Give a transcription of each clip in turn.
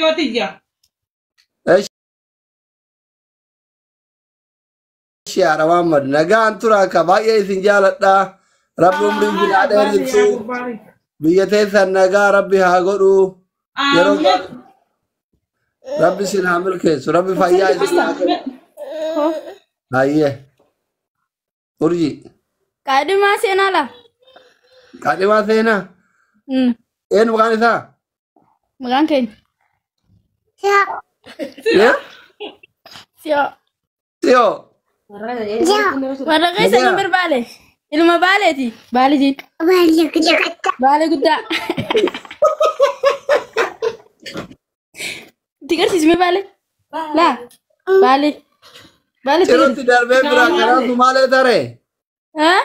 يوتيجا ايش يا محمد نجان ترى كباية سنجالة رب عمري في العدل باري يا يسوع باري بيتي سنجا ربي هاغرو يرو آمين ربي سنعمل كيس ربي فايا سنعمل هاي أرجي Kadi masih nala. كاتي ما سينا إيه مكان ثا Mengangkin. يا Siap. سيو Mana guys Nagaya. yang berbalik? Ilmu balik ti. Balik ti. Balik kuda. Tiga sih semua balik. Lah. Balik. Balik يرو tiga. تدربي برا كرا سمالة ترى Hah?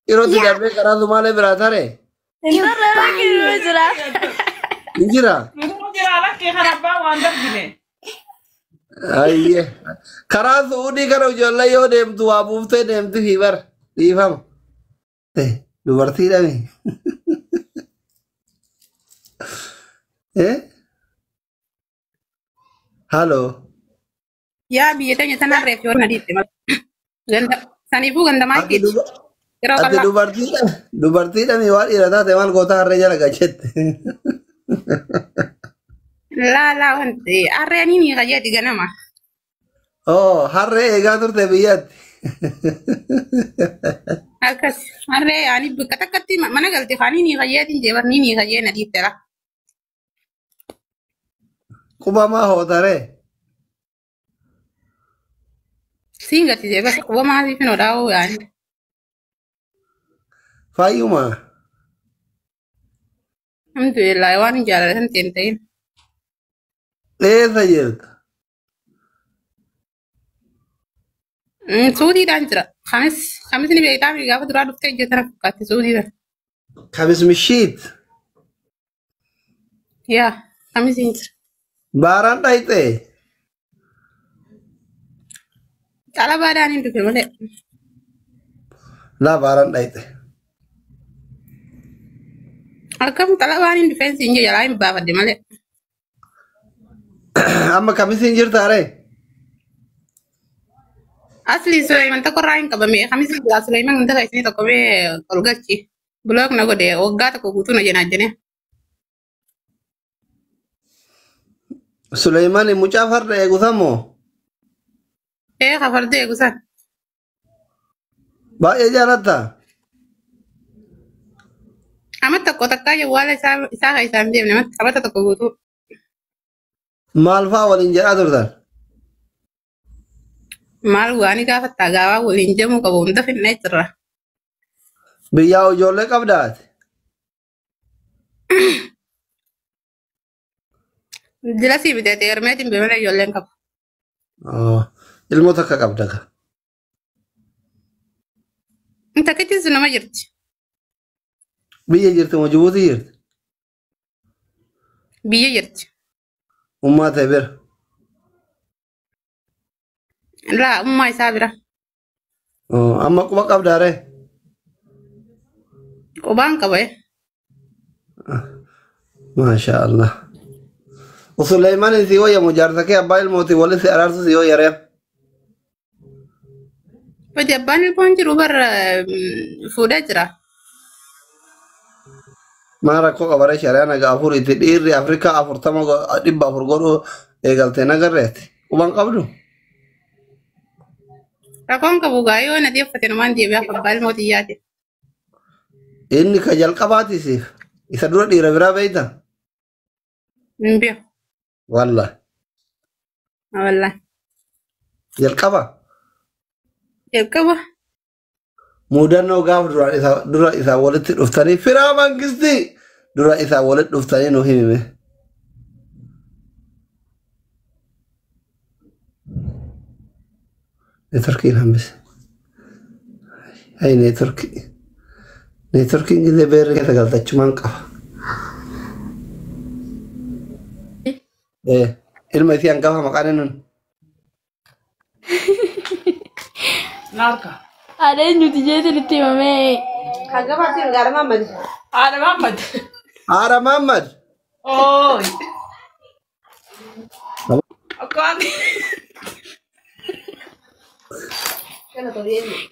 يرو تدربي كرا سمالة برا ترى Entar lagi dulu cerah. إنجرا نقول كده لك خرابة وعندك جنيه أيه كرا سودي كرا جل يو دم تو أبوف ته دم تو فيبر ديفهم ته دوبرتي لامي إيه هالو Ya biasanya sana review na dito. Ganda. Sanifu ganda أتي market. Pero أتي kala دوبرتي لامي واري ردا تمال كوتا رجع لك أشت la wante arre ni kaya di ganama. أوه هرّي إيجا ترى تبيات Akas arre ani kata kati mana galti khani ni kaya din jebar ni kaya na dito la. كوبا ما هو ترى Singa ti jebar ko ma fi no dawo yani. فايوما Alhamdulillah wani jara han tentain. إيه سجلت Sudi dan jira. Khamis ni be tami ga fadra dufte je tara kati sudi da. خمس مشيت Ya, khamis ni. باران دايته Kala bada ni dufe male. لا باران دايته Akam kala bani dufe sinje jara im ba fadi male. أما كم سنجر تاري Asli Sulaiman ta korain ka bame khamis ni Sulaiman nda kai ni to ko be kolgachi. Blog na go de o gata ko gutu na jena jene. سليمان مجافر يقسمو Khabar de gusan. با إجارتا Amat ko takaya wala sa kai sam de na amata to ko gutu. مالفا والإنجار دردار Mal wani ka fatta gawa wulin jamu ko bunda fin naitra. بياو جولة كبدات Dilasi bide te ermetin be mala yollen ka. الموتك كبدك Inta kiti zuna ma jirti. بيا جرت موجود جرت Biye jirti. وما تبر La umma isabira. أما كم كبداره Ko ban ka bay. ما شاء الله وسليمان سيو يا مجارتك أبا الموت ولا سيارات سيو يا ريم Pati abban ponji rubar fuda jira. ما ركوا كبار شارعنا كافور يتدير أفريقيا أفور تما دب أفور قرو إيجالتنا قررت وبان قبلو Rakon ka bugayo na dia fatin man dia ba bal moti yati. إني كجال كباتي سيف يسدور دي ربرا بيتا Mbio. والله Wala. جال كبا Yelkawa. مودن نو غاف درا إذا ولدت دفتاني فرا مانكستي درا إذا ولد دفتاني نو هيمي نتركي لهم بس هاي نتركي كده بير كده قال تجمان قف إيه المثيان قفا مقارنن ناركا Ada yang nyuti jadi di tim ame. Kagak pati negara Muhammad. هذا محمد آرا محمد اوي Akkaan.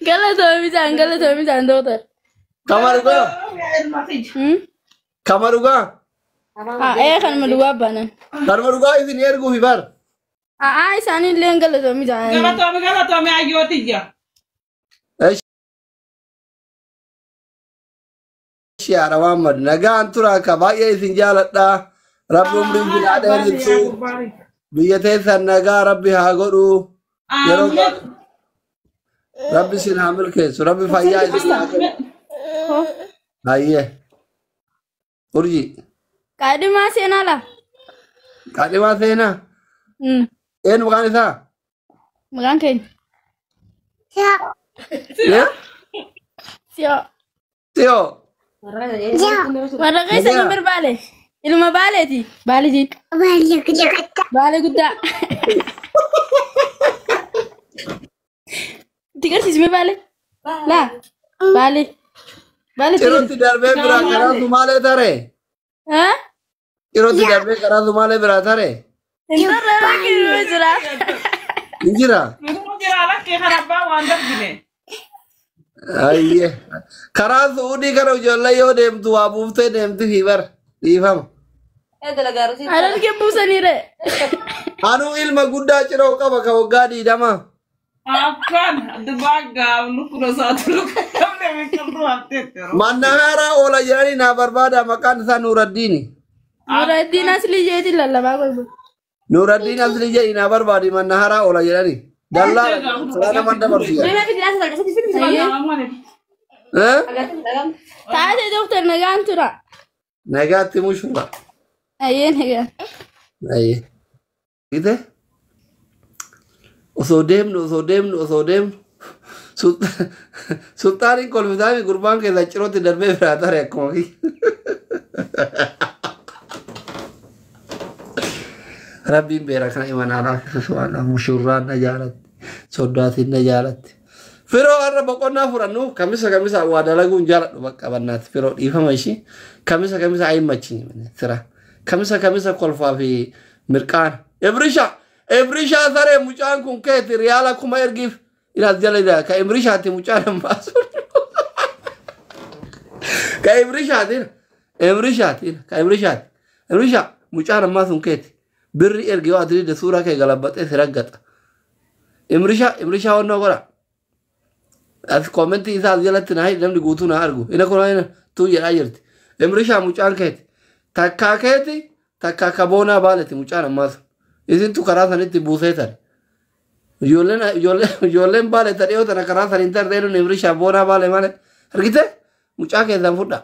Galatoomi isaan doota. Kamaruga. Kamaruga. Kan maluwaa banan. Kamaruga isin ergu hibar. Isaanillee galatoomi isaan. Galatoome ayyooti jira. Shiara Muhammad nagaan tura ka baay'ee isin jaaladha. Rabbi umrii bilaa dheeressu. Biyya teessan nagaa Rabbi haa godhu. Yeroo Rabbi isin haa milkeessu. Rabbi fayyaa isin haa godhu. Hayyee. Urji. Qaadhimaa seenaa laa. Qaadhimaa seenaa. Eenyu maqaan isaa? Maqaan keenya. Siyoo. Siyoo. Warra keessa kan barbaade. Ilma baaleeti. Baaleetiin. Baalee guddaa. Itti garsiisme baalee. Laa. Baalee. Baalee Yerootti darbee biraa karaa Sumaalee taree. Yerootti darbee karaa Sumaalee biraa taree. Intarra rakkoo jira. Injira. Minuu jira lakkee kan abbaa waan darbine. Ayyee. Karaa Suudii kana ijoollee yoo deemtu waa buuftee deemtu hibar. Dhiifama. Adargee buusaniire. Anuu ilma guddaa ciroo qaba ka waggaa 20. Akkaan dubbaa gaafnu kudha saatu luka qabne beekamtu hafteetti. Manna haaraa oola jedhanii naa barbaada maqaan isaa Nuuraddiini. Nuuraddiin asli jeetiin lallabaa godhu. Nuuraddiin asli jedhii naa barbaadi manna haaraa oola jedhanii. Dallaa sana man dabarsiisa. Taate doktor nagaan tura. Nagaatti mushura. Ayyee nagaan. Ayyee. Gite? Osoo deemnu. Sultaaniin kolfisaami gurbaan keessa cirootti darbee biraa tare akkuma fi. Rabbiin beera kana imanaa waan mushurraan na jaalatti. Soddaatiin na jaalatti. Firoo har'a boqonnaa fudhannu kamisa waa dalaguun jaaladhu bakka bannaatti firoo dhiifama ishii kamisa ayimmachi sira kamisa kolfaa fi mirqaana. Ebrishaa saree mucaan kun keeti riyaala kuma ergiif ilaas jala ka ebrishaatti mucaan ambaasu. Ka ebrishaa mucaan ambaasun keeti birri ergi yoo adilide suuraa kee galabbaxee siraggata. Ebrishaa wannoo godha. As komentii isaa jalatti na namni guutuu na argu. Ina kun tuu jedhaa jirti. Ebrishaa mucaan keeti. Takkaa keeti takkaa kaboonaa baaleti mucaan ammaasu. Isintu karaa sanitti buusee tare. Ijoolleen baale tadhiyoo tana karaa saniin tarree nun Ebrishaa boonaa baale malee. Argite mucaa keessaan fudha.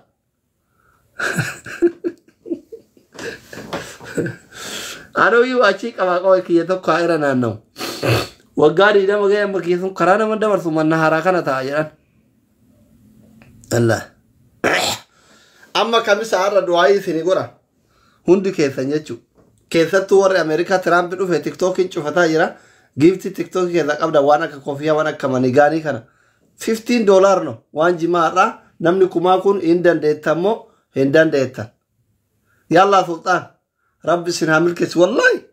Anuyyuu achii qabaa kiyya tokko haa irra naanna'u. Waggaa 20 ga'e amma keessuun karaa nama dabarsu manna haaraa kana ta'a jedhan. Allah. Amma kamisa har'a du'aayii isin godha. Hundi keessan jechuudha. Keessattuu warri Ameerikaa Tiraampi dhufe tiktookiin cufataa jira. Giiftii tiktookii keessa qabda waan akka kofiyaa waan akka manigaanii kana. $15 no waan jimaa har'aa namni kumaa kun hin dandeettammoo hin dandeettan. Yallaa sultaan rabbi isin haa milkeessu wallaahi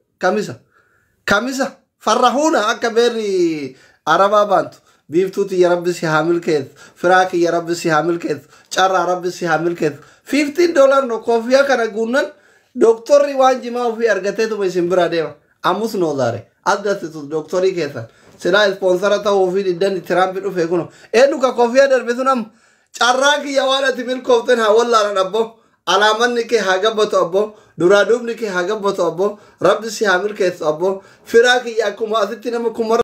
kamisa. Farrahuuna akka beerri arabaa baantu biiftuuti ya rabbi si haa milkeessu firaaki ya rabbi si haa milkeessu carraa rabbi si haa milkeessu $15 no kofiyaa kana guunnan doktorri waan jimaa ofii argateetuma isin bira deema ammus noo zaare addasitu doktorii keessan silaa ispoonsara ta'uu ofii diddan Tiraampi dhufe kuno eenyu ka kofiyaa darbe sun amma carraa kiyya waan ati milkooften haa wallaalan abbo alaamanni kee haa gabbatu abbo duraa duubni kee haa gabbatu abbo rabbi si haa milkeessu abbo firaa kiyya akkuma asitti nama kuma